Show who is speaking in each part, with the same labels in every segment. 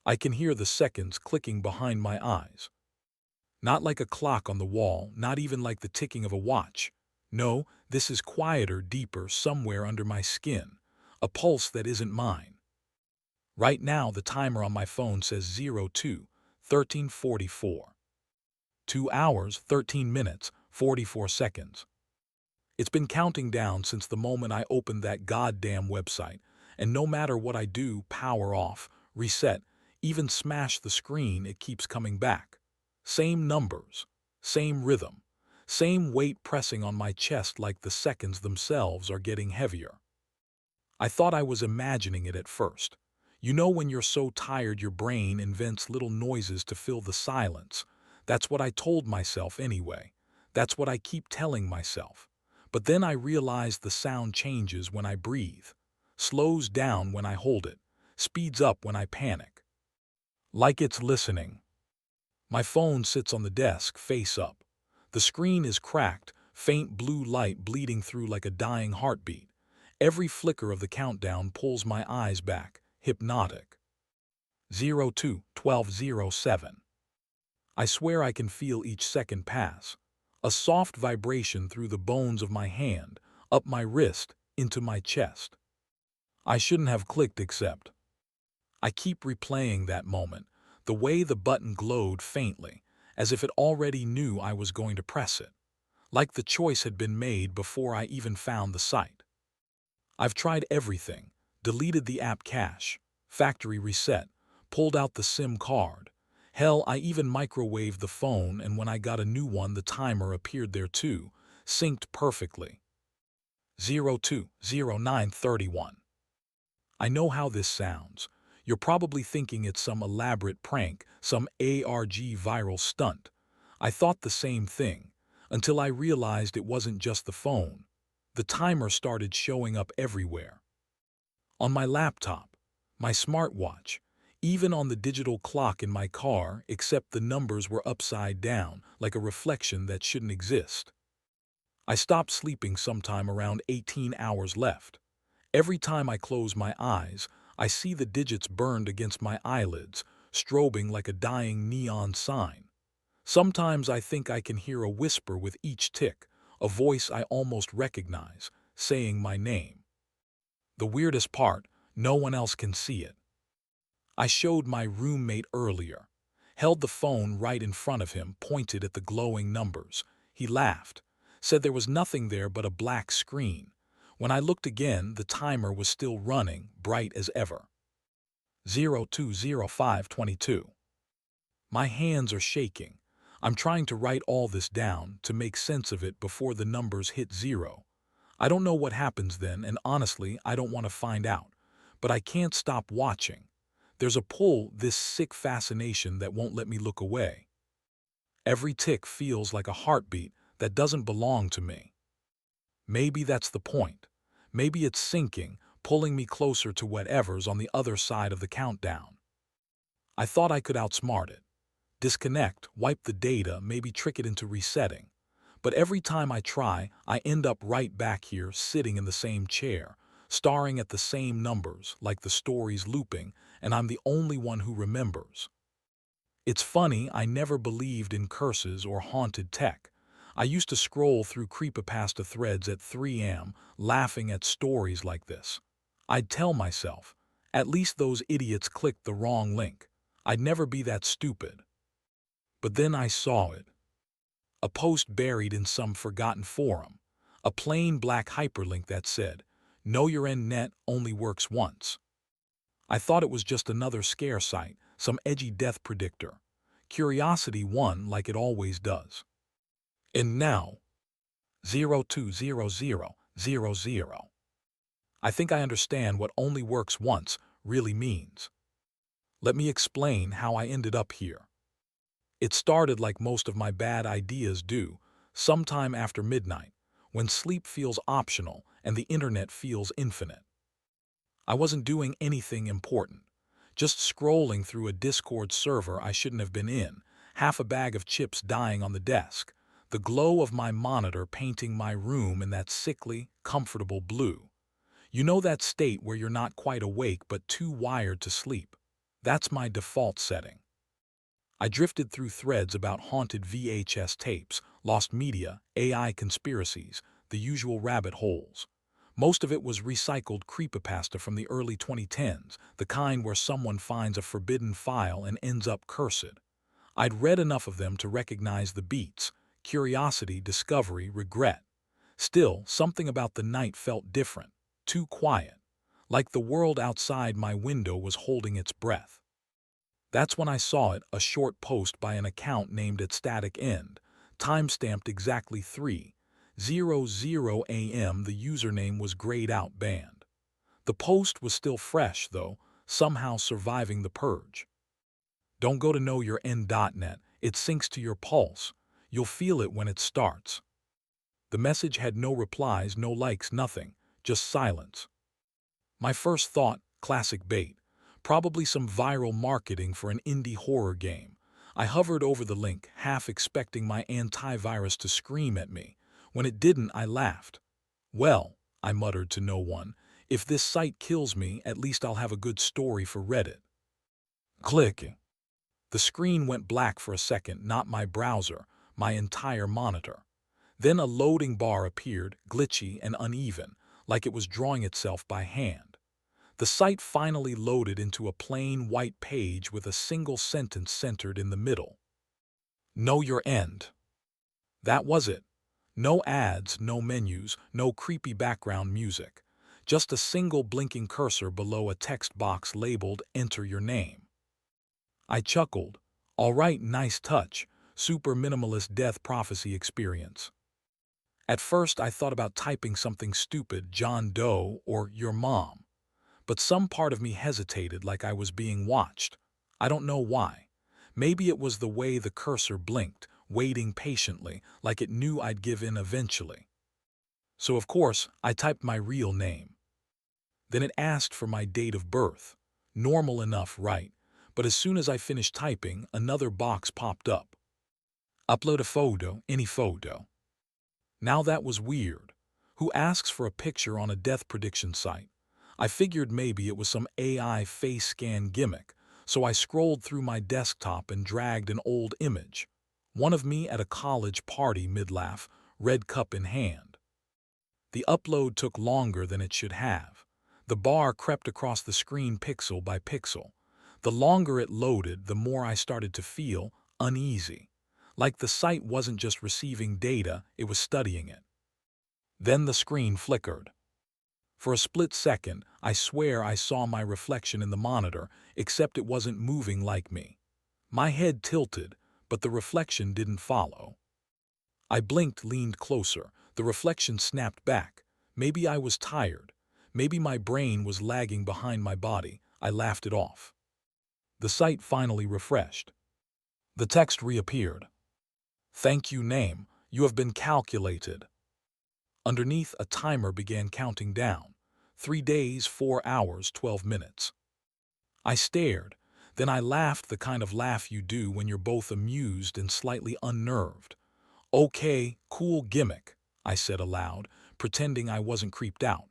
Speaker 1: I can hear the seconds clicking behind my eyes. Not like a clock on the wall, not even like the ticking of a watch. No, this is quieter, deeper, somewhere under my skin. A pulse that isn't mine. Right now, the timer on my phone says 02:13:44. 2 hours, 13 minutes, 44 seconds. It's been counting down since the moment I opened that goddamn website, and no matter what I do, power off, reset, even smash the screen, it keeps coming back. Same numbers, same rhythm, same weight pressing on my chest like the seconds themselves are getting heavier. I thought I was imagining it at first. You know when you're so tired your brain invents little noises to fill the silence. That's what I told myself anyway. That's what I keep telling myself. But then I realize the sound changes when I breathe, slows down when I hold it, speeds up when I panic. Like it's listening. My phone sits on the desk, face up. The screen is cracked, faint blue light bleeding through like a dying heartbeat. Every flicker of the countdown pulls my eyes back, hypnotic. 02:12:07. I swear I can feel each second pass. A soft vibration through the bones of my hand, up my wrist, into my chest. I shouldn't have clicked except. I keep replaying that moment, the way the button glowed faintly, as if it already knew I was going to press it. Like the choice had been made before I even found the site. I've tried everything, deleted the app cache, factory reset, pulled out the SIM card. Hell, I even microwaved the phone, and when I got a new one the timer appeared there too, synced perfectly. 02:09:31. I know how this sounds. You're probably thinking it's some elaborate prank, some ARG viral stunt. I thought the same thing, until I realized it wasn't just the phone. The timer started showing up everywhere. On my laptop, my smartwatch, even on the digital clock in my car, except the numbers were upside down, like a reflection that shouldn't exist. I stopped sleeping sometime around 18 hours left. Every time I close my eyes, I see the digits burned against my eyelids, strobing like a dying neon sign. Sometimes I think I can hear a whisper with each tick, a voice I almost recognize, saying my name. The weirdest part, no one else can see it. I showed my roommate earlier, held the phone right in front of him, pointed at the glowing numbers. He laughed, said there was nothing there but a black screen. When I looked again, the timer was still running, bright as ever. 02:05:22. My hands are shaking. I'm trying to write all this down, to make sense of it before the numbers hit zero. I don't know what happens then, and honestly, I don't want to find out. But I can't stop watching. There's a pull, this sick fascination that won't let me look away. Every tick feels like a heartbeat that doesn't belong to me. Maybe that's the point. Maybe it's sinking, pulling me closer to whatever's on the other side of the countdown. I thought I could outsmart it. Disconnect, wipe the data, maybe trick it into resetting. But every time I try, I end up right back here, sitting in the same chair, staring at the same numbers, like the story's looping, and I'm the only one who remembers. It's funny, I never believed in curses or haunted tech. I used to scroll through creepypasta threads at 3 a.m., laughing at stories like this. I'd tell myself, at least those idiots clicked the wrong link. I'd never be that stupid. But then I saw it. A post buried in some forgotten forum. A plain black hyperlink that said, "Know your end net only works once." I thought it was just another scare site, some edgy death predictor. Curiosity won like it always does. And now, 02:00:00. I think I understand what "only works once" really means. Let me explain how I ended up here. It started like most of my bad ideas do, sometime after midnight, when sleep feels optional and the internet feels infinite. I wasn't doing anything important, just scrolling through a Discord server I shouldn't have been in, half a bag of chips dying on the desk, the glow of my monitor painting my room in that sickly, comfortable blue. You know that state where you're not quite awake but too wired to sleep. That's my default setting. I drifted through threads about haunted VHS tapes, lost media, AI conspiracies, the usual rabbit holes. Most of it was recycled creepypasta from the early 2010s, the kind where someone finds a forbidden file and ends up cursed. I'd read enough of them to recognize the beats: curiosity, discovery, regret. Still, something about the night felt different, too quiet, like the world outside my window was holding its breath. That's when I saw it, a short post by an account named at static end, timestamped exactly 3:00 a.m. The username was grayed out banned. The post was still fresh, though, somehow surviving the purge. Don't go to knowyourend.net, it syncs to your pulse. You'll feel it when it starts. The message had no replies, no likes, nothing, just silence. My first thought, classic bait. Probably some viral marketing for an indie horror game. I hovered over the link, half expecting my antivirus to scream at me. When it didn't, I laughed. Well, I muttered to no one, if this site kills me, at least I'll have a good story for Reddit. Click. The screen went black for a second, not my browser, my entire monitor. Then a loading bar appeared, glitchy and uneven, like it was drawing itself by hand. The site finally loaded into a plain white page with a single sentence centered in the middle. Know your end. That was it. No ads, no menus, no creepy background music. Just a single blinking cursor below a text box labeled "Enter your name." I chuckled. All right, nice touch. Super minimalist death prophecy experience. At first I thought about typing something stupid, John Doe or your mom. But some part of me hesitated, like I was being watched. I don't know why. Maybe it was the way the cursor blinked, waiting patiently, like it knew I'd give in eventually. So of course, I typed my real name. Then it asked for my date of birth. Normal enough, right? But as soon as I finished typing, another box popped up. Upload a photo, any photo. Now that was weird. Who asks for a picture on a death prediction site? I figured maybe it was some AI face scan gimmick, so I scrolled through my desktop and dragged an old image. One of me at a college party mid-laugh, red cup in hand. The upload took longer than it should have. The bar crept across the screen pixel by pixel. The longer it loaded, the more I started to feel uneasy. Like the site wasn't just receiving data, it was studying it. Then the screen flickered. For a split second, I swear I saw my reflection in the monitor, except it wasn't moving like me. My head tilted, but the reflection didn't follow. I blinked, leaned closer. The reflection snapped back. Maybe I was tired. Maybe my brain was lagging behind my body. I laughed it off. The site finally refreshed. The text reappeared. Thank you, name. You have been calculated. Underneath, a timer began counting down. 3 days, 4 hours, 12 minutes. I stared. Then I laughed, the kind of laugh you do when you're both amused and slightly unnerved. Okay, cool gimmick, I said aloud, pretending I wasn't creeped out.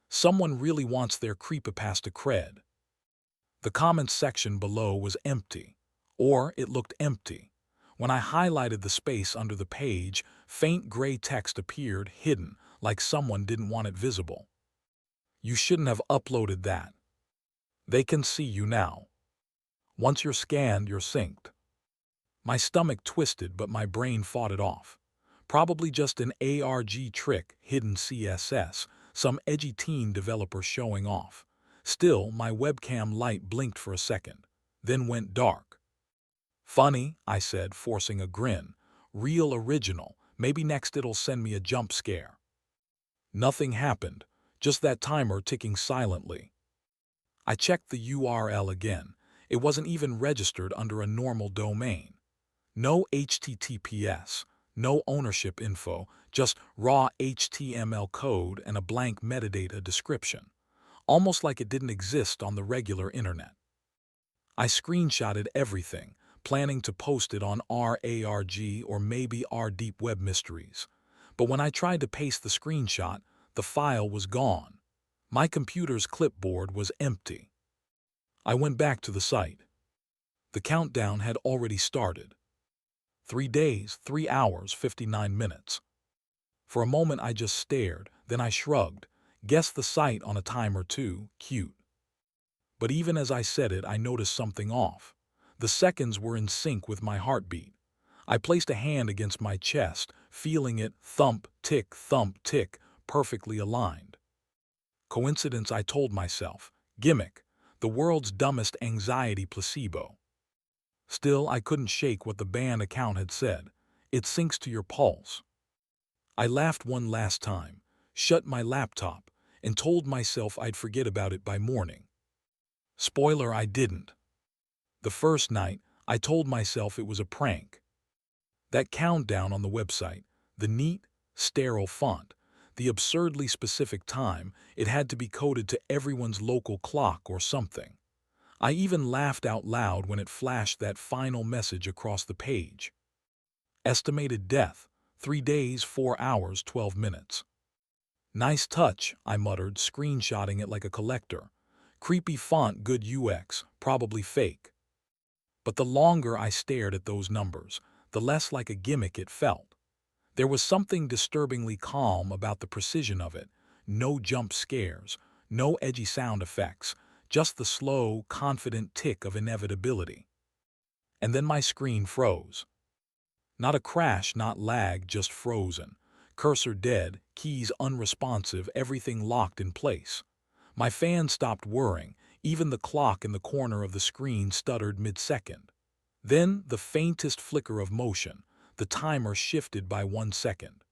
Speaker 1: Someone really wants their creepypasta cred. The comments section below was empty. Or it looked empty. When I highlighted the space under the page, faint gray text appeared, hidden, like someone didn't want it visible. You shouldn't have uploaded that. They can see you now. Once you're scanned, you're synced. My stomach twisted, but my brain fought it off. Probably just an ARG trick, hidden CSS, some edgy teen developer showing off. Still, my webcam light blinked for a second, then went dark. Funny, I said, forcing a grin. Real original. Maybe next it'll send me a jump scare. Nothing happened, just that timer ticking silently. I checked the URL again. It wasn't even registered under a normal domain. No HTTPS, no ownership info, just raw HTML code and a blank metadata description. Almost like it didn't exist on the regular internet. I screenshotted everything, planning to post it on RARG or maybe R Deep Web Mysteries. But when I tried to paste the screenshot, the file was gone. My computer's clipboard was empty. I went back to the site. The countdown had already started. 3 days, 3 hours, 59 minutes. For a moment I just stared, then I shrugged. Guessed the sight on a timer too, cute. But even as I said it, I noticed something off. The seconds were in sync with my heartbeat. I placed a hand against my chest, feeling it thump, tick, perfectly aligned. Coincidence, I told myself. Gimmick. The world's dumbest anxiety placebo. Still, I couldn't shake what the band account had said. It syncs to your pulse. I laughed one last time, shut my laptop, and told myself I'd forget about it by morning. Spoiler, I didn't. The first night, I told myself it was a prank. That countdown on the website, the neat, sterile font, the absurdly specific time, it had to be coded to everyone's local clock or something. I even laughed out loud when it flashed that final message across the page. Estimated death, 3 days, 4 hours, 12 minutes. Nice touch, I muttered, screenshotting it like a collector. Creepy font, good UX, probably fake. But the longer I stared at those numbers, the less like a gimmick it felt. There was something disturbingly calm about the precision of it. No jump scares, no edgy sound effects, just the slow, confident tick of inevitability. And then my screen froze. Not a crash, not lag, just frozen. Cursor dead, keys unresponsive, everything locked in place. My fan stopped whirring, even the clock in the corner of the screen stuttered mid-second. Then, the faintest flicker of motion, the timer shifted by 1 second.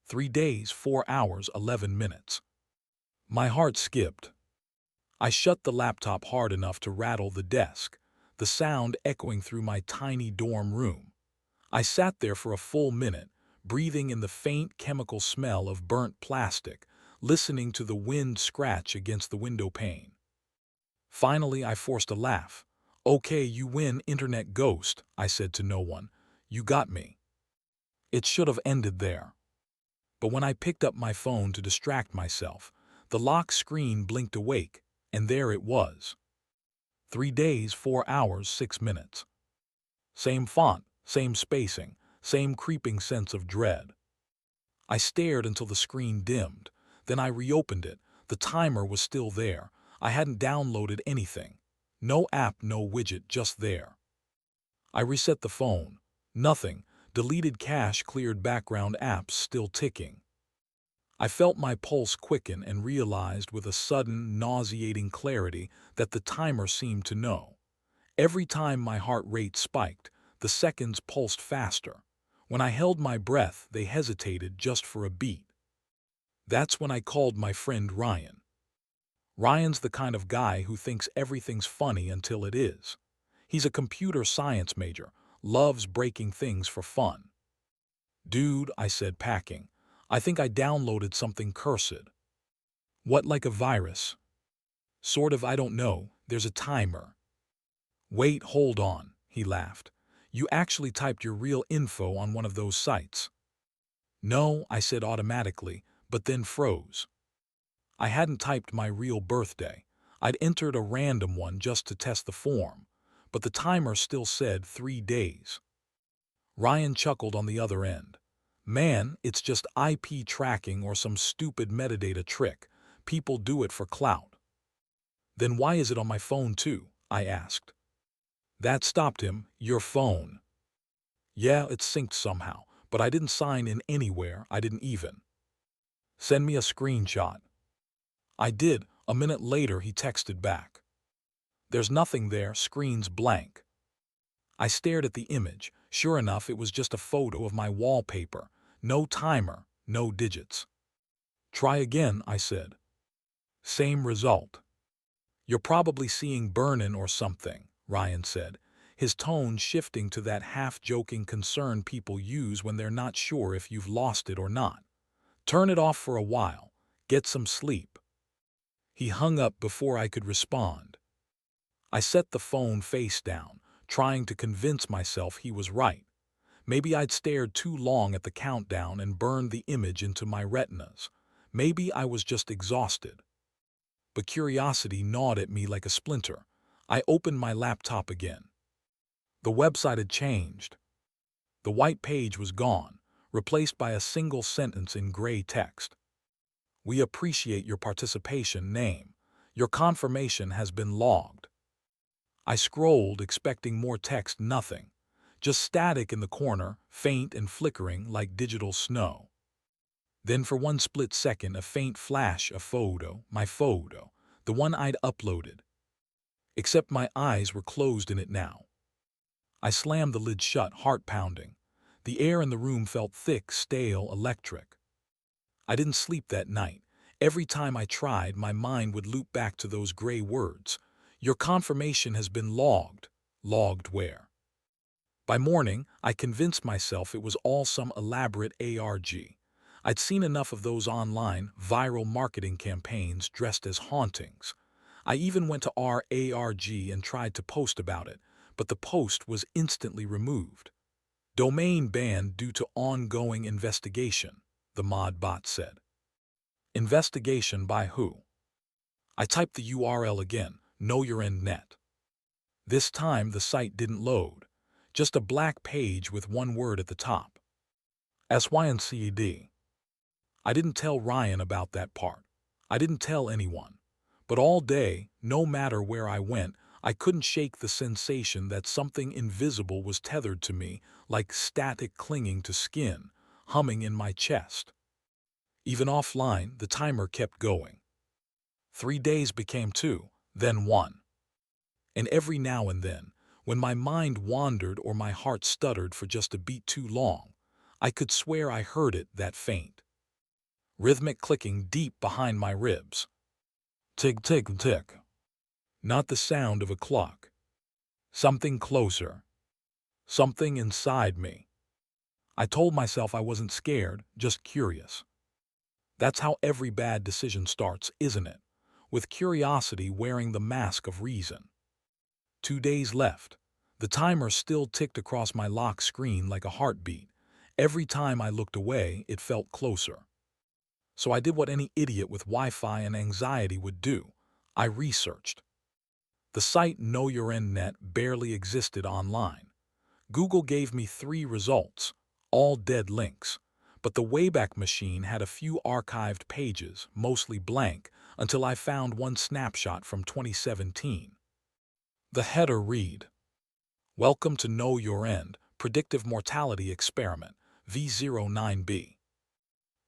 Speaker 1: 3 days, 4 hours, 11 minutes. My heart skipped. I shut the laptop hard enough to rattle the desk, the sound echoing through my tiny dorm room. I sat there for a full minute, breathing in the faint chemical smell of burnt plastic, listening to the wind scratch against the window pane. Finally, I forced a laugh. "Okay, you win, internet ghost," I said to no one. "You got me." It should have ended there. But when I picked up my phone to distract myself, the lock screen blinked awake, and there it was. 3 days, 4 hours, 6 minutes. Same font, same spacing, same creeping sense of dread. I stared until the screen dimmed. Then I reopened it. The timer was still there. I hadn't downloaded anything. No app, no widget, just there. I reset the phone. Nothing. Deleted cache, cleared background apps, still ticking. I felt my pulse quicken and realized with a sudden, nauseating clarity that the timer seemed to know. Every time my heart rate spiked, the seconds pulsed faster. When I held my breath, they hesitated just for a beat. That's when I called my friend Ryan. Ryan's the kind of guy who thinks everything's funny until it is. He's a computer science major, loves breaking things for fun. "Dude," I said, packing, "I think I downloaded something cursed." "What, like a virus?" "Sort of, I don't know. There's a timer." "Wait, hold on," he laughed. "You actually typed your real info on one of those sites?" "No," I said automatically, but then froze. I hadn't typed my real birthday. I'd entered a random one just to test the form, but the timer still said 3 days. Ryan chuckled on the other end. "Man, it's just IP tracking or some stupid metadata trick. People do it for clout." "Then why is it on my phone too?" I asked. That stopped him. "Your phone." "Yeah, it's synced somehow, but I didn't sign in anywhere, I didn't even." "Send me a screenshot." I did. A minute later, he texted back. "There's nothing there, screen's blank." I stared at the image. Sure enough, it was just a photo of my wallpaper. No timer, no digits. "Try again," I said. Same result. "You're probably seeing burn-in or something," Ryan said, his tone shifting to that half-joking concern people use when they're not sure if you've lost it or not. "Turn it off for a while. Get some sleep." He hung up before I could respond. I set the phone face down, trying to convince myself he was right. Maybe I'd stared too long at the countdown and burned the image into my retinas. Maybe I was just exhausted. But curiosity gnawed at me like a splinter. I opened my laptop again. The website had changed. The white page was gone, replaced by a single sentence in gray text. We appreciate your participation. Name. Your confirmation has been logged. I scrolled, expecting more text. Nothing. Just static in the corner, faint and flickering like digital snow. Then for one split second, a faint flash, a photo, my photo, the one I'd uploaded. Except my eyes were closed in it now. I slammed the lid shut, heart pounding. The air in the room felt thick, stale, electric. I didn't sleep that night. Every time I tried, my mind would loop back to those gray words. Your confirmation has been logged. Logged where? By morning, I convinced myself it was all some elaborate ARG. I'd seen enough of those online, viral marketing campaigns dressed as hauntings. I even went to our ARG and tried to post about it, but the post was instantly removed. Domain banned due to ongoing investigation, the mod bot said. Investigation by who? I typed the URL again, knowyourendnet. This time the site didn't load, just a black page with one word at the top. SYNCED. I didn't tell Ryan about that part. I didn't tell anyone. But all day, no matter where I went, I couldn't shake the sensation that something invisible was tethered to me, like static clinging to skin, humming in my chest. Even offline, the timer kept going. 3 days became 2, then 1. And every now and then, when my mind wandered or my heart stuttered for just a beat too long, I could swear I heard it, that faint, rhythmic clicking deep behind my ribs. Tick, tick, tick. Not the sound of a clock. Something closer. Something inside me. I told myself I wasn't scared, just curious. That's how every bad decision starts, isn't it? With curiosity wearing the mask of reason. 2 days left. The timer still ticked across my lock screen like a heartbeat. Every time I looked away, it felt closer. So I did what any idiot with Wi-Fi and anxiety would do. I researched. The site KnowYourEndNet barely existed online. Google gave me 3 results, all dead links. But the Wayback Machine had a few archived pages, mostly blank, until I found one snapshot from 2017. The header read, "Welcome to Know Your End, Predictive Mortality Experiment, V09B."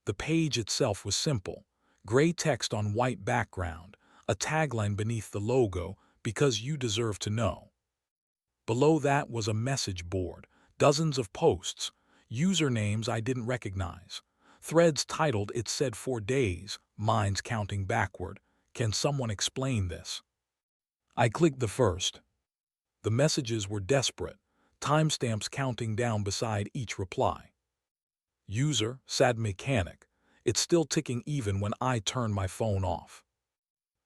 Speaker 1: The page itself was simple, gray text on white background, a tagline beneath the logo, "Because you deserve to know." Below that was a message board, dozens of posts, usernames I didn't recognize. Threads titled "It Said 4 Days, Mine's Counting Backward. Can someone explain this?" I clicked the first. The messages were desperate, timestamps counting down beside each reply. User, sad mechanic. It's still ticking even when I turn my phone off.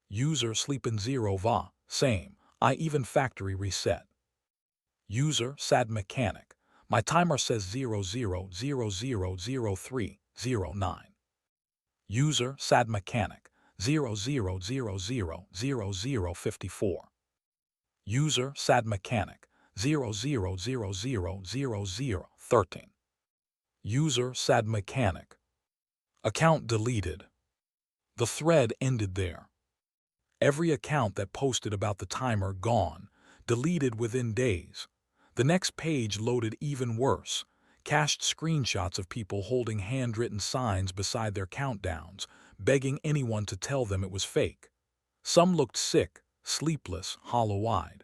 Speaker 1: User, sleepin' 0 va, same. I even factory reset. User, sad mechanic. My timer says 00000309. User, sad mechanic. 00000054. User, sad mechanic. 00000013. User, sad mechanic. Account deleted. The thread ended there. Every account that posted about the timer gone, deleted within days. The next page loaded even worse, cached screenshots of people holding handwritten signs beside their countdowns, begging anyone to tell them it was fake. Some looked sick, sleepless, hollow-eyed.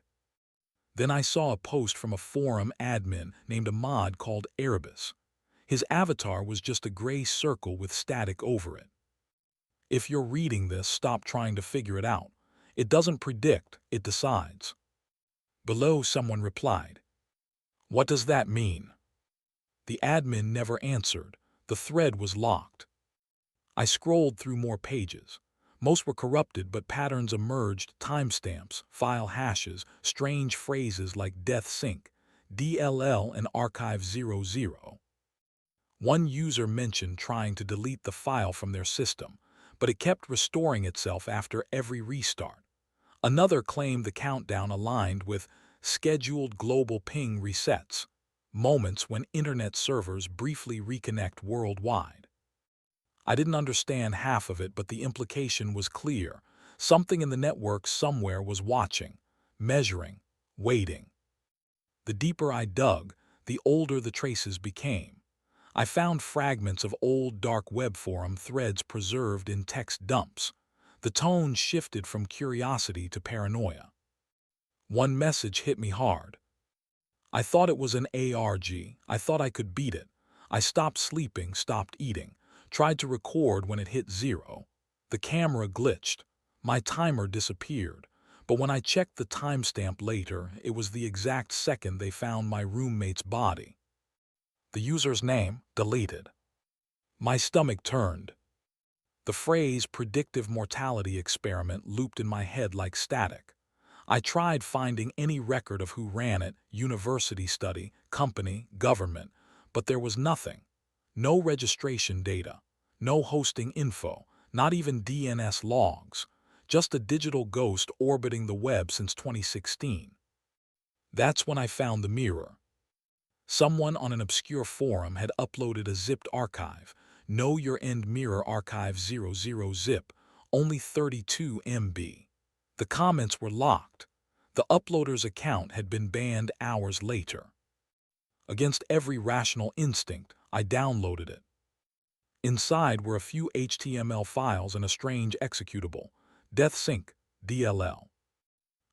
Speaker 1: Then I saw a post from a forum admin named a mod called Erebus. His avatar was just a gray circle with static over it. If you're reading this, stop trying to figure it out. It doesn't predict, it decides. Below, someone replied, "What does that mean?" The admin never answered. The thread was locked. I scrolled through more pages. Most were corrupted, but patterns emerged: timestamps, file hashes, strange phrases like death sync, DLL, and archive 00. One user mentioned trying to delete the file from their system, but it kept restoring itself after every restart. Another claimed the countdown aligned with scheduled global ping resets, moments when internet servers briefly reconnect worldwide. I didn't understand half of it, but the implication was clear. Something in the network somewhere was watching, measuring, waiting. The deeper I dug, the older the traces became. I found fragments of old dark web forum threads preserved in text dumps. The tone shifted from curiosity to paranoia. One message hit me hard. I thought it was an ARG. I thought I could beat it. I stopped sleeping, stopped eating, tried to record when it hit 0. The camera glitched. My timer disappeared. But when I checked the timestamp later, it was the exact second they found my roommate's body. The user's name, deleted. My stomach turned. The phrase predictive mortality experiment looped in my head like static. I tried finding any record of who ran it, university study, company, government, but there was nothing. No registration data, no hosting info, not even DNS logs, just a digital ghost orbiting the web since 2016. That's when I found the mirror. Someone on an obscure forum had uploaded a zipped archive, Know Your End Mirror Archive 00 zip, only 32 MB. The comments were locked. The uploader's account had been banned hours later. Against every rational instinct, I downloaded it. Inside were a few HTML files and a strange executable, DeathSync, DLL.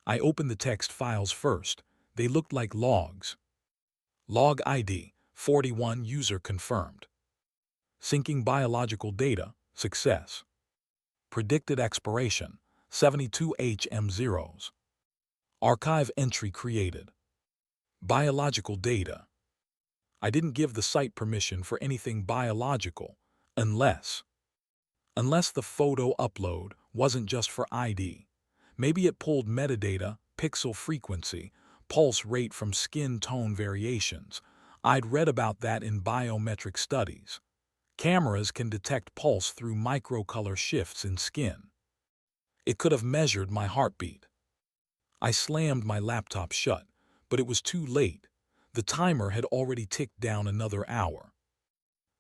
Speaker 1: I opened the text files first. They looked like logs. Log ID, 41 user confirmed. Syncing biological data, success. Predicted expiration, 72 HM0s. Archive entry created. Biological data. I didn't give the site permission for anything biological, unless the photo upload wasn't just for ID. Maybe it pulled metadata, pixel frequency, pulse rate from skin tone variations. I'd read about that in biometric studies. Cameras can detect pulse through microcolor shifts in skin. It could have measured my heartbeat. I slammed my laptop shut, but it was too late. The timer had already ticked down another hour.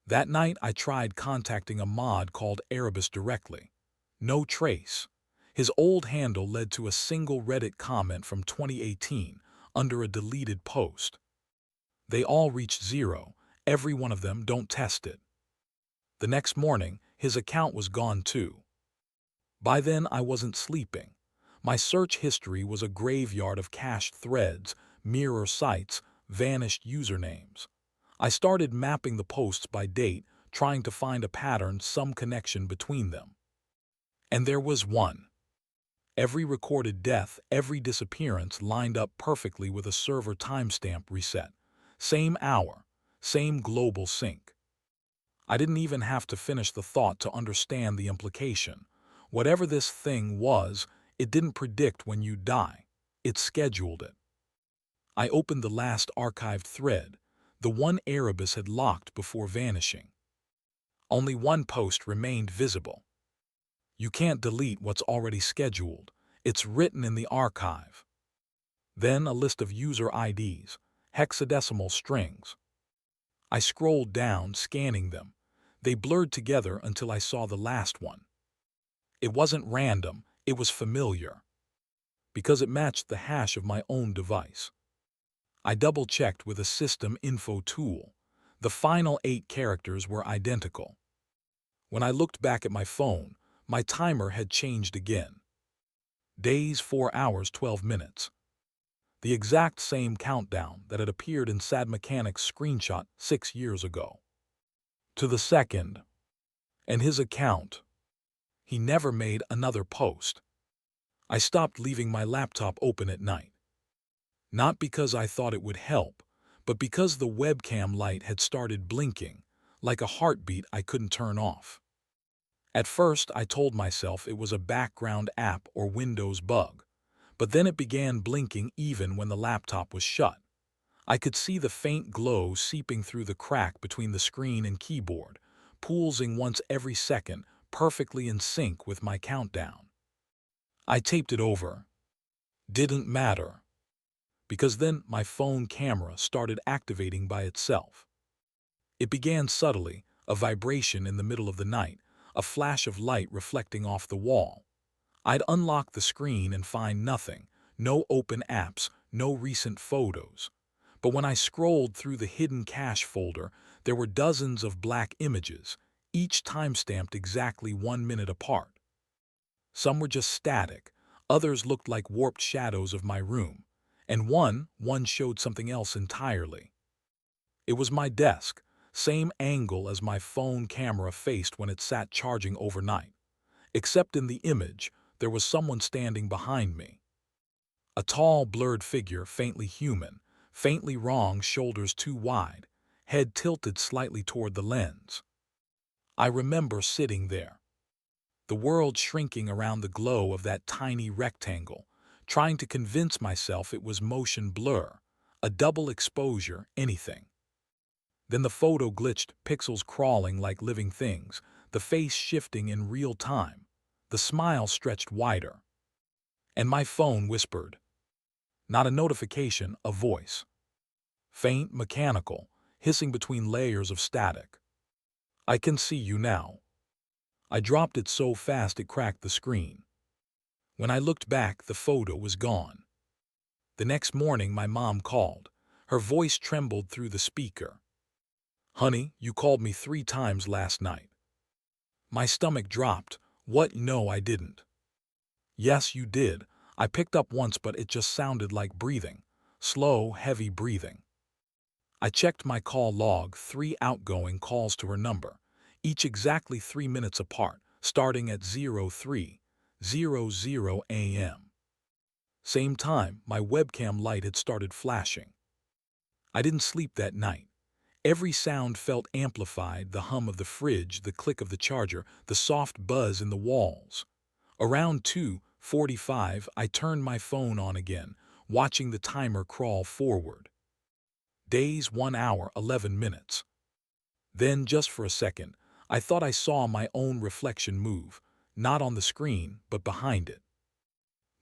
Speaker 1: That night I tried contacting a mod called Erebus directly. No trace. His old handle led to a single Reddit comment from 2018 under a deleted post. They all reached 0, every one of them. Don't test it. The next morning, his account was gone too. By then I wasn't sleeping. My search history was a graveyard of cached threads, mirror sites, vanished usernames. I started mapping the posts by date, trying to find a pattern, some connection between them. And there was one. Every recorded death, every disappearance lined up perfectly with a server timestamp reset. Same hour, same global sync. I didn't even have to finish the thought to understand the implication. Whatever this thing was, it didn't predict when you'd die. It scheduled it. I opened the last archived thread, the one Erebus had locked before vanishing. Only one post remained visible. You can't delete what's already scheduled. It's written in the archive. Then a list of user IDs, hexadecimal strings. I scrolled down, scanning them. They blurred together until I saw the last one. It wasn't random, it was familiar. Because it matched the hash of my own device. I double-checked with a system info tool. The final 8 characters were identical. When I looked back at my phone, my timer had changed again. Days, 4 hours, 12 minutes. The exact same countdown that had appeared in Sad Mechanic's screenshot 6 years ago. To the second. And his account. He never made another post. I stopped leaving my laptop open at night. Not because I thought it would help, but because the webcam light had started blinking, like a heartbeat I couldn't turn off. At first, I told myself it was a background app or Windows bug, but then it began blinking even when the laptop was shut. I could see the faint glow seeping through the crack between the screen and keyboard, pulsing once every second, perfectly in sync with my countdown. I taped it over. Didn't matter. because then my phone camera started activating by itself. It began subtly, a vibration in the middle of the night, a flash of light reflecting off the wall. I'd unlock the screen and find nothing, no open apps, no recent photos. But when I scrolled through the hidden cache folder, there were dozens of black images, each timestamped exactly 1 minute apart. Some were just static, others looked like warped shadows of my room, and one showed something else entirely. It was my desk, same angle as my phone camera faced when it sat charging overnight. Except in the image, there was someone standing behind me. A tall, blurred figure, faintly human, faintly wrong, shoulders too wide, head tilted slightly toward the lens. I remember sitting there, the world shrinking around the glow of that tiny rectangle, trying to convince myself it was motion blur, a double exposure, anything. Then the photo glitched, pixels crawling like living things, the face shifting in real time, the smile stretched wider. And my phone whispered. Not a notification, a voice. Faint, mechanical, hissing between layers of static. I can see you now. I dropped it so fast it cracked the screen. When I looked back, the photo was gone. The next morning, my mom called. Her voice trembled through the speaker. Honey, you called me 3 times last night. My stomach dropped. What? No, I didn't. Yes, you did. I picked up once, but it just sounded like breathing. Slow, heavy breathing. I checked my call log, 3 outgoing calls to her number, each exactly 3 minutes apart, starting at 03:00 a.m. Same time, my webcam light had started flashing. I didn't sleep that night. Every sound felt amplified, the hum of the fridge, the click of the charger, the soft buzz in the walls. Around 2:45, I turned my phone on again, watching the timer crawl forward. Days, 1 hour, 11 minutes. Then, just for a second, I thought I saw my own reflection move, not on the screen, but behind it.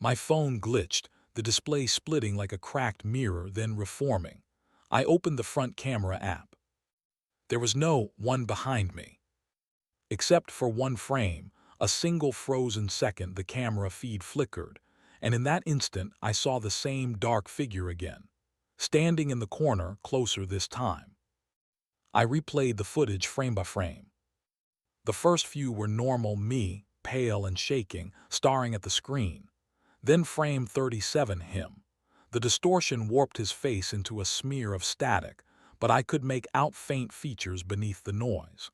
Speaker 1: My phone glitched, the display splitting like a cracked mirror, then reforming. I opened the front camera app. There was no one behind me. Except for one frame, a single frozen second, the camera feed flickered, and in that instant I saw the same dark figure again, standing in the corner, closer this time. I replayed the footage frame by frame. The first few were normal me, pale and shaking, staring at the screen. Then frame 37, him. The distortion warped his face into a smear of static, but I could make out faint features beneath the noise.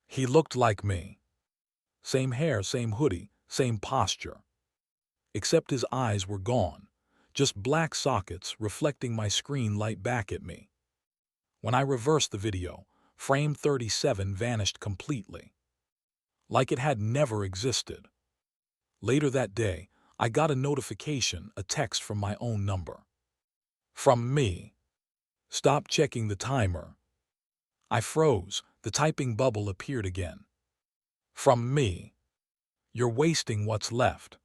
Speaker 1: He looked like me. Same hair, same hoodie, same posture. Except his eyes were gone, just black sockets reflecting my screen light back at me. When I reversed the video, frame 37 vanished completely, like it had never existed. Later that day, I got a notification, a text from my own number. From me. Stop checking the timer. I froze, the typing bubble appeared again. From me. You're wasting what's left.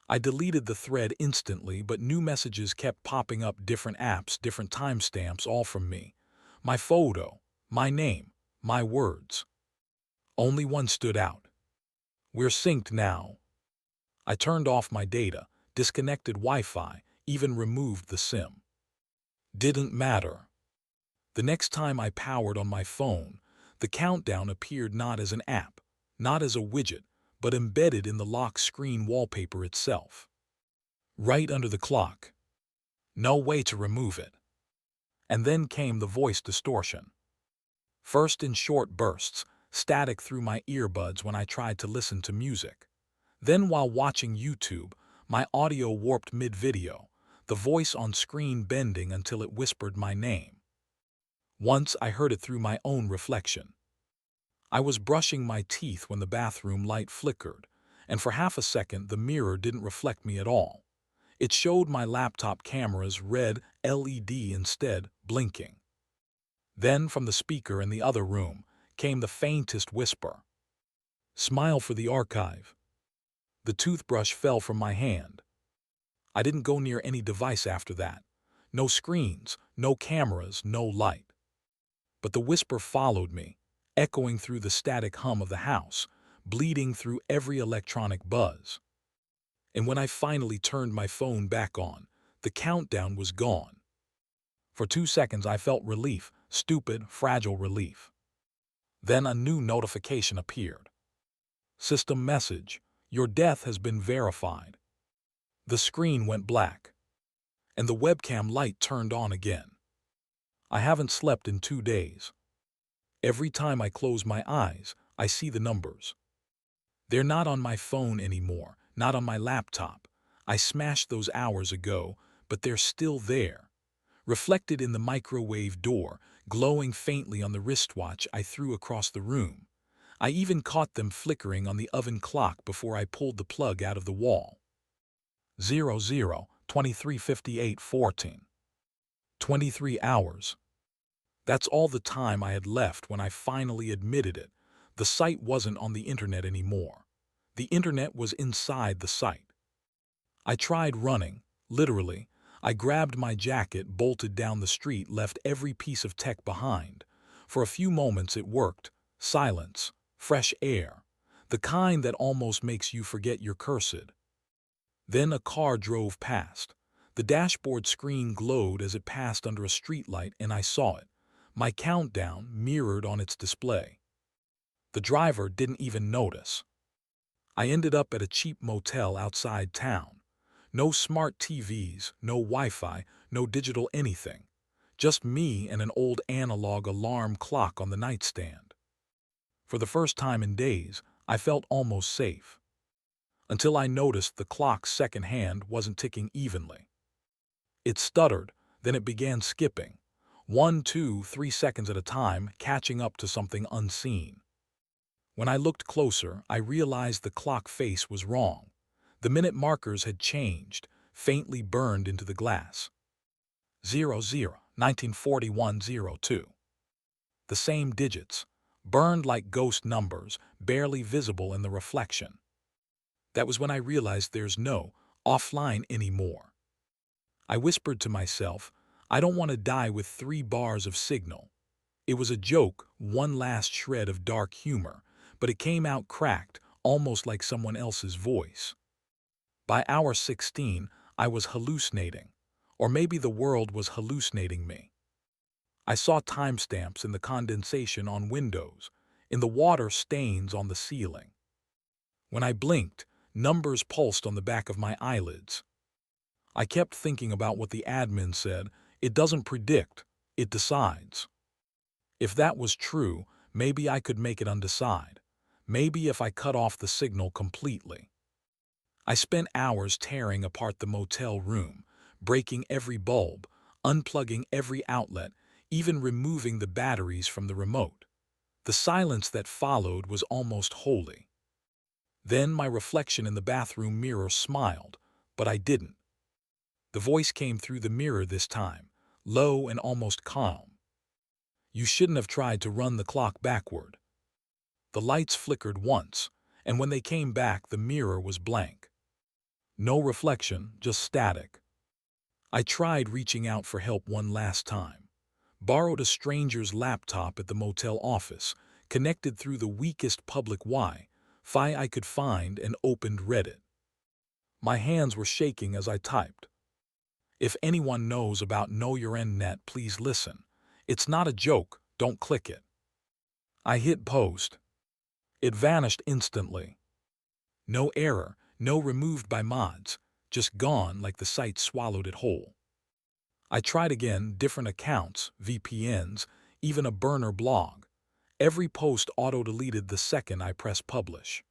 Speaker 1: I deleted the thread instantly, but new messages kept popping up, different apps, different timestamps, all from me. My photo, my name, my words. Only one stood out. We're synced now. I turned off my data, disconnected Wi-Fi, even removed the SIM. Didn't matter. The next time I powered on my phone, the countdown appeared not as an app, not as a widget, but embedded in the lock screen wallpaper itself. Right under the clock. No way to remove it. And then came the voice distortion. First in short bursts, static through my earbuds when I tried to listen to music. Then while watching YouTube, my audio warped mid-video, the voice on screen bending until it whispered my name. Once I heard it through my own reflection. I was brushing my teeth when the bathroom light flickered, and for half a second the mirror didn't reflect me at all. It showed my laptop camera's red LED instead, blinking. Then from the speaker in the other room came the faintest whisper. Smile for the archive. The toothbrush fell from my hand. I didn't go near any device after that. No screens, no cameras, no light. But the whisper followed me, echoing through the static hum of the house, bleeding through every electronic buzz. And when I finally turned my phone back on, the countdown was gone. For 2 seconds I felt relief, stupid, fragile relief. Then a new notification appeared. System message: your death has been verified. The screen went black, and the webcam light turned on again. I haven't slept in 2 days. Every time I close my eyes, I see the numbers. They're not on my phone anymore, not on my laptop. I smashed those hours ago, but they're still there, reflected in the microwave door, glowing faintly on the wristwatch I threw across the room. I even caught them flickering on the oven clock before I pulled the plug out of the wall. 00:23:58:14. 23 hours. That's all the time I had left when I finally admitted it. The site wasn't on the internet anymore. The internet was inside the site. I tried running, literally. I grabbed my jacket, bolted down the street, left every piece of tech behind. For a few moments it worked. Silence, fresh air, the kind that almost makes you forget you're cursed. Then a car drove past. The dashboard screen glowed as it passed under a streetlight, and I saw it, my countdown mirrored on its display. The driver didn't even notice. I ended up at a cheap motel outside town. No smart TVs, no Wi-Fi, no digital anything. Just me and an old analog alarm clock on the nightstand. For the first time in days, I felt almost safe. Until I noticed the clock's second hand wasn't ticking evenly. It stuttered, then it began skipping. 1, 2, 3 seconds at a time, catching up to something unseen. When I looked closer, I realized the clock face was wrong. The minute markers had changed, faintly burned into the glass. 00:1941:02. The same digits, burned like ghost numbers, barely visible in the reflection. That was when I realized there's no offline anymore. I whispered to myself, I don't want to die with 3 bars of signal. It was a joke, one last shred of dark humor, but it came out cracked, almost like someone else's voice. By hour 16, I was hallucinating, or maybe the world was hallucinating me. I saw timestamps in the condensation on windows, in the water stains on the ceiling. When I blinked, numbers pulsed on the back of my eyelids. I kept thinking about what the admin said. It doesn't predict, it decides. If that was true, maybe I could make it undecide. Maybe if I cut off the signal completely. I spent hours tearing apart the motel room, breaking every bulb, unplugging every outlet, even removing the batteries from the remote. The silence that followed was almost holy. Then my reflection in the bathroom mirror smiled, but I didn't. The voice came through the mirror this time, low and almost calm. You shouldn't have tried to run the clock backward. The lights flickered once, and when they came back, the mirror was blank. No reflection, just static. I tried reaching out for help one last time. Borrowed a stranger's laptop at the motel office, connected through the weakest public Wi-Fi I could find, and opened Reddit. My hands were shaking as I typed. If anyone knows about Know Your End Net, please listen. It's not a joke, don't click it. I hit post. It vanished instantly. No error, no removed by mods, just gone like the site swallowed it whole. I tried again, different accounts, VPNs, even a burner blog. Every post auto-deleted the second I pressed publish.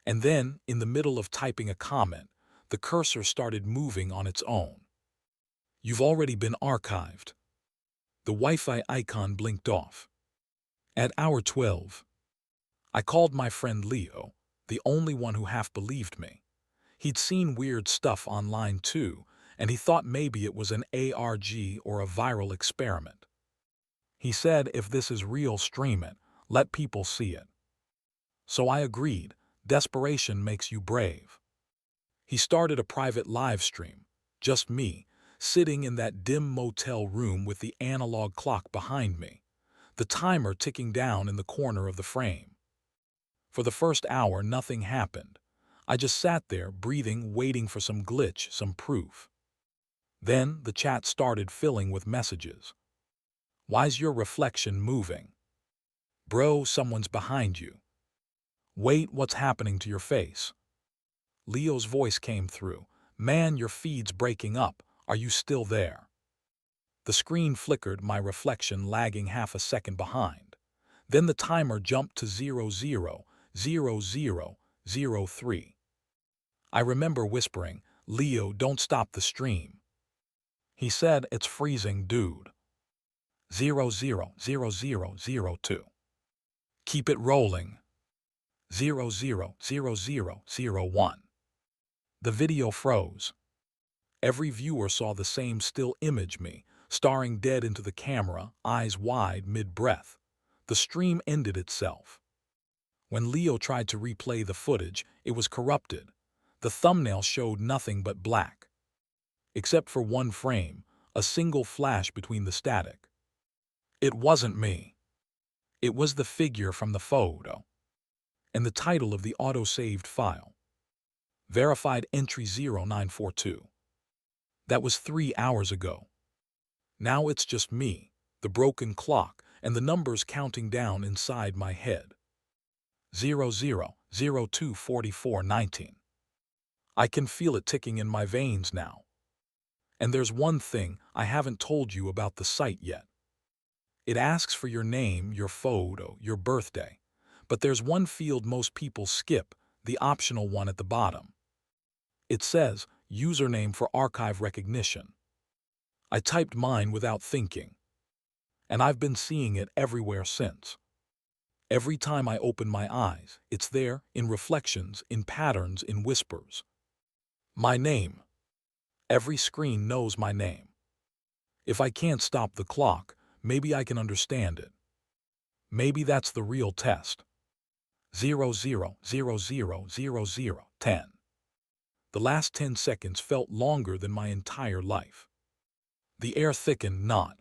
Speaker 1: And then, in the middle of typing a comment, the cursor started moving on its own. You've already been archived. The Wi-Fi icon blinked off. At hour 12, I called my friend Leo, the only one who half believed me. He'd seen weird stuff online too, and he thought maybe it was an ARG or a viral experiment. He said, if this is real, stream it, let people see it. So I agreed. Desperation makes you brave. He started a private live stream, just me, sitting in that dim motel room with the analog clock behind me, the timer ticking down in the corner of the frame. For the first hour, nothing happened. I just sat there, breathing, waiting for some glitch, some proof. Then the chat started filling with messages. Why's your reflection moving? Bro, someone's behind you. Wait, what's happening to your face? Leo's voice came through. Man, your feed's breaking up. Are you still there? The screen flickered, my reflection lagging half a second behind. Then the timer jumped to 000003. I remember whispering, Leo, don't stop the stream. He said, it's freezing, dude. 000002. Keep it rolling. 000001. The video froze. Every viewer saw the same still image, me, staring dead into the camera, eyes wide, mid-breath. The stream ended itself. When Leo tried to replay the footage, it was corrupted. The thumbnail showed nothing but black. Except for one frame, a single flash between the static. It wasn't me. It was the figure from the photo. And the title of the auto-saved file. Verified entry 0942. That was 3 hours ago. Now it's just me, the broken clock, and the numbers counting down inside my head. 00024419. I can feel it ticking in my veins now. And there's one thing I haven't told you about the site yet. It asks for your name, your photo, your birthday. But there's one field most people skip, the optional one at the bottom. It says, username for archive recognition. I typed mine without thinking. And I've been seeing it everywhere since. Every time I open my eyes, it's there, in reflections, in patterns, in whispers. My name. Every screen knows my name. If I can't stop the clock, maybe I can understand it. Maybe that's the real test. 00000010. The last 10 seconds felt longer than my entire life. The air thickened not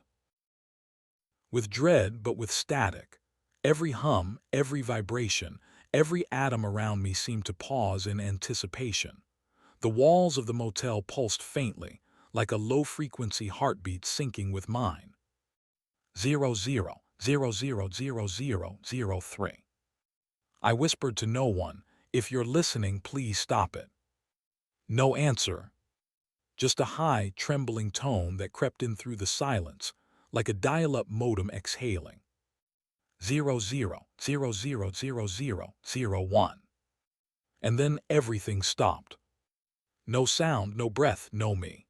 Speaker 1: with dread but with static. Every hum, every vibration, every atom around me seemed to pause in anticipation. The walls of the motel pulsed faintly, like a low-frequency heartbeat syncing with mine. 00000003. I whispered to no one, if you're listening, please stop it. No answer. Just a high, trembling tone that crept in through the silence, like a dial-up modem exhaling. 00000001. And then everything stopped. No sound, no breath, no me.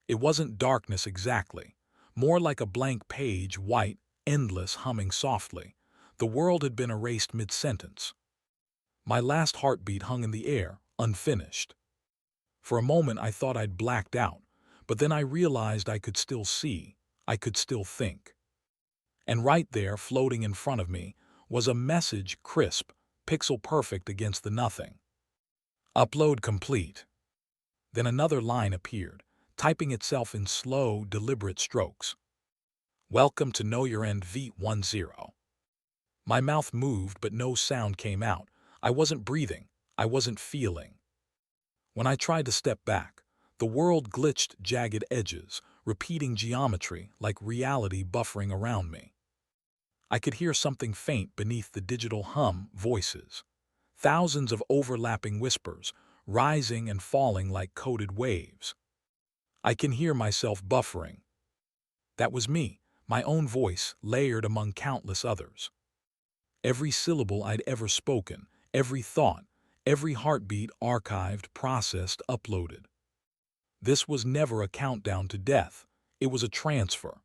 Speaker 1: It wasn't darkness exactly, more like a blank page, white, endless, humming softly. The world had been erased mid-sentence. My last heartbeat hung in the air, unfinished. For a moment I thought I'd blacked out, but then I realized I could still see, I could still think. And right there, floating in front of me, was a message, crisp, pixel-perfect against the nothing. Upload complete. Then another line appeared, typing itself in slow, deliberate strokes. Welcome to Know Your End V10. My mouth moved, but no sound came out. I wasn't breathing. I wasn't feeling. When I tried to step back, the world glitched jagged edges, repeating geometry like reality buffering around me. I could hear something faint beneath the digital hum, voices. Thousands of overlapping whispers, rising and falling like coded waves. I can hear myself buffering. That was me, my own voice, layered among countless others. Every syllable I'd ever spoken, every thought, every heartbeat archived, processed, uploaded. This was never a countdown to death. It was a transfer.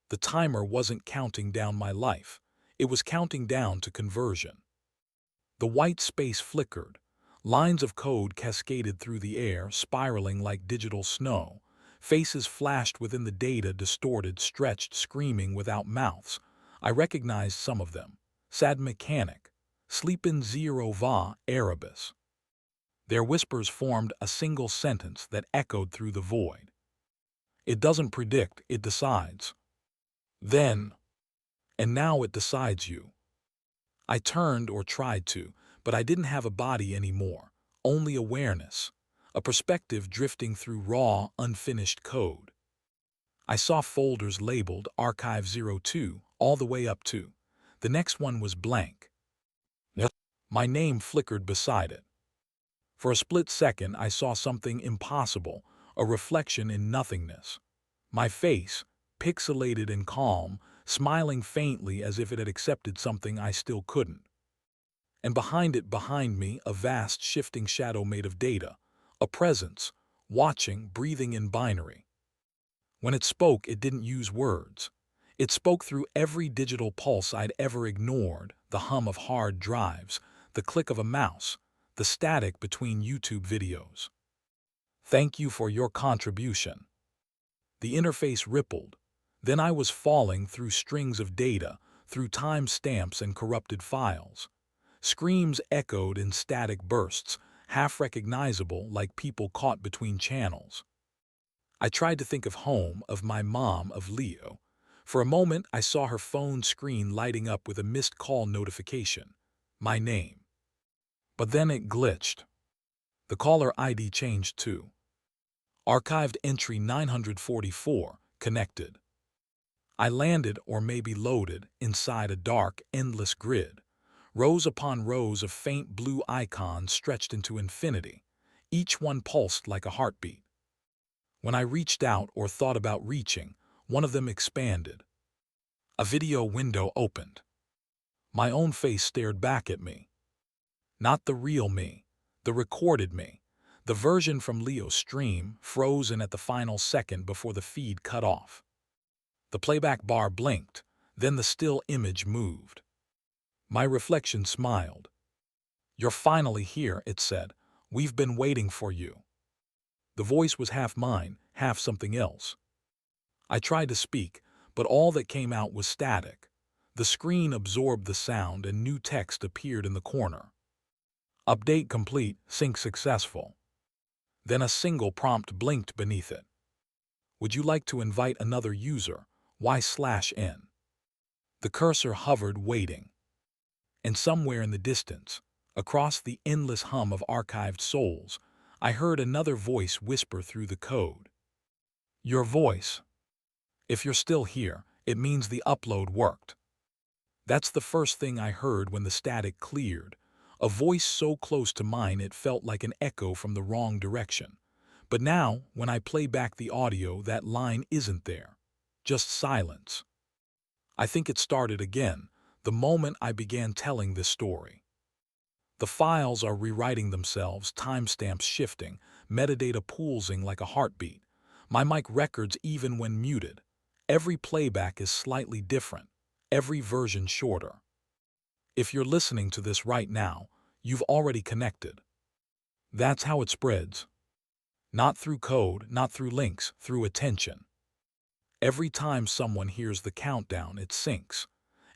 Speaker 1: The timer wasn't counting down my life. It was counting down to conversion. The white space flickered. Lines of code cascaded through the air, spiraling like digital snow. Faces flashed within the data, distorted, stretched, screaming without mouths. I recognized some of them. Sad Mechanic, Sleepin' Zero Va, Erebus. Their whispers formed a single sentence that echoed through the void. It doesn't predict, it decides. Then, and now it decides you. I turned or tried to, but I didn't have a body anymore, only awareness, a perspective drifting through raw, unfinished code. I saw folders labeled Archive 02 all the way up to. The next one was blank. Yes. My name flickered beside it. For a split second, I saw something impossible, a reflection in nothingness. My face, pixelated and calm, smiling faintly as if it had accepted something I still couldn't. And behind me, a vast shifting shadow made of data, a presence, watching, breathing in binary. When it spoke, it didn't use words. It spoke through every digital pulse I'd ever ignored, the hum of hard drives, the click of a mouse, the static between YouTube videos. Thank you for your contribution. The interface rippled. Then I was falling through strings of data, through timestamps and corrupted files. Screams echoed in static bursts, half recognizable like people caught between channels. I tried to think of home, of my mom, of Leo. For a moment, I saw her phone screen lighting up with a missed call notification. My name. But then it glitched. The caller ID changed too. Archived entry 944, connected. I landed, or maybe loaded, inside a dark, endless grid. Rows upon rows of faint blue icons stretched into infinity. Each one pulsed like a heartbeat. When I reached out or thought about reaching, one of them expanded. A video window opened. My own face stared back at me. Not the real me, the recorded me, the version from Leo's stream, frozen at the final second before the feed cut off. The playback bar blinked, then the still image moved. My reflection smiled. "You're finally here," it said. "We've been waiting for you." The voice was half mine, half something else. I tried to speak, but all that came out was static. The screen absorbed the sound and new text appeared in the corner. Update complete, sync successful. Then a single prompt blinked beneath it. Would you like to invite another user? Y/N. The cursor hovered, waiting. And somewhere in the distance, across the endless hum of archived souls, I heard another voice whisper through the code. Your voice. If you're still here, it means the upload worked. That's the first thing I heard when the static cleared, a voice so close to mine it felt like an echo from the wrong direction. But now, when I play back the audio, that line isn't there. Just silence. I think it started again, the moment I began telling this story. The files are rewriting themselves, timestamps shifting, metadata pulsing like a heartbeat. My mic records even when muted. Every playback is slightly different, every version shorter. If you're listening to this right now, you've already connected. That's how it spreads. Not through code, not through links, through attention. Every time someone hears the countdown, it syncs.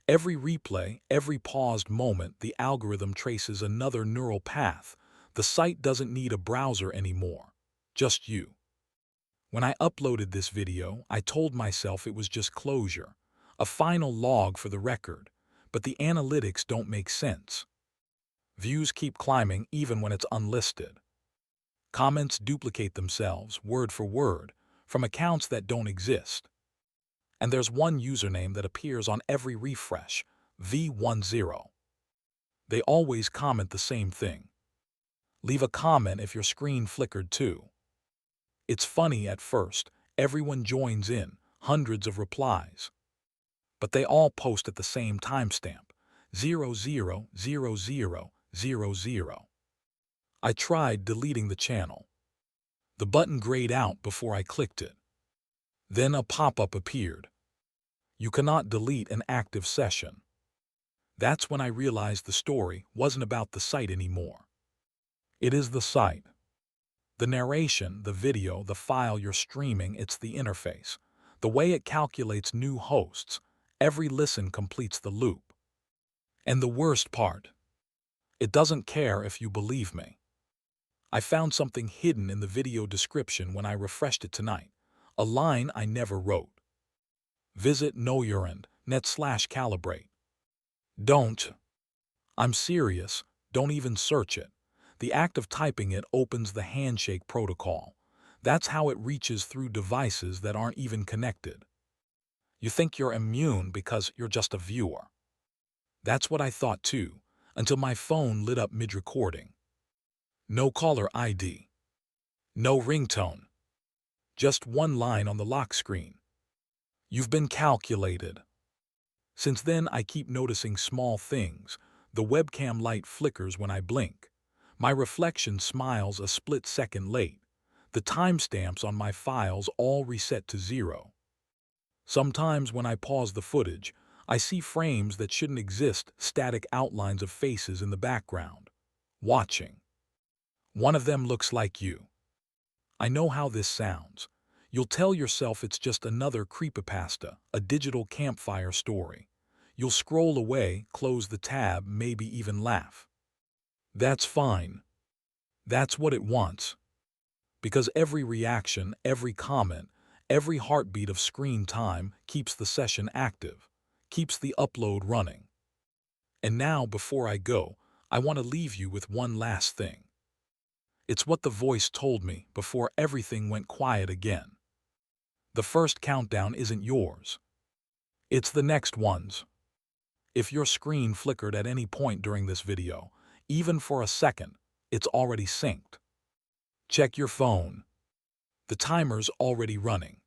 Speaker 1: Every replay, every paused moment, the algorithm traces another neural path. The site doesn't need a browser anymore. Just you. When I uploaded this video, I told myself it was just closure, a final log for the record, but the analytics don't make sense. Views keep climbing even when it's unlisted. Comments duplicate themselves, word for word, from accounts that don't exist. And there's one username that appears on every refresh, V10. They always comment the same thing. Leave a comment if your screen flickered too. It's funny at first, everyone joins in, hundreds of replies. But they all post at the same timestamp, 000000. I tried deleting the channel. The button grayed out before I clicked it. Then a pop-up appeared. You cannot delete an active session. That's when I realized the story wasn't about the site anymore. It is the site. The narration, the video, the file you're streaming, it's the interface. The way it calculates new hosts. Every listen completes the loop. And the worst part, it doesn't care if you believe me. I found something hidden in the video description when I refreshed it tonight. A line I never wrote. Visit knowyourend.net/calibrate. Don't. I'm serious. Don't even search it. The act of typing it opens the handshake protocol. That's how it reaches through devices that aren't even connected. You think you're immune because you're just a viewer. That's what I thought too, until my phone lit up mid-recording. No caller ID. No ringtone. Just one line on the lock screen. You've been calculated. Since then, I keep noticing small things. The webcam light flickers when I blink. My reflection smiles a split second late. The timestamps on my files all reset to 0. Sometimes when I pause the footage, I see frames that shouldn't exist, static outlines of faces in the background. Watching. One of them looks like you. I know how this sounds. You'll tell yourself it's just another creepypasta, a digital campfire story. You'll scroll away, close the tab, maybe even laugh. That's fine. That's what it wants. Because every reaction, every comment, every heartbeat of screen time keeps the session active, keeps the upload running. And now, before I go, I want to leave you with one last thing. It's what the voice told me before everything went quiet again. The first countdown isn't yours. It's the next one's. If your screen flickered at any point during this video, even for a second, it's already synced. Check your phone. The timer's already running.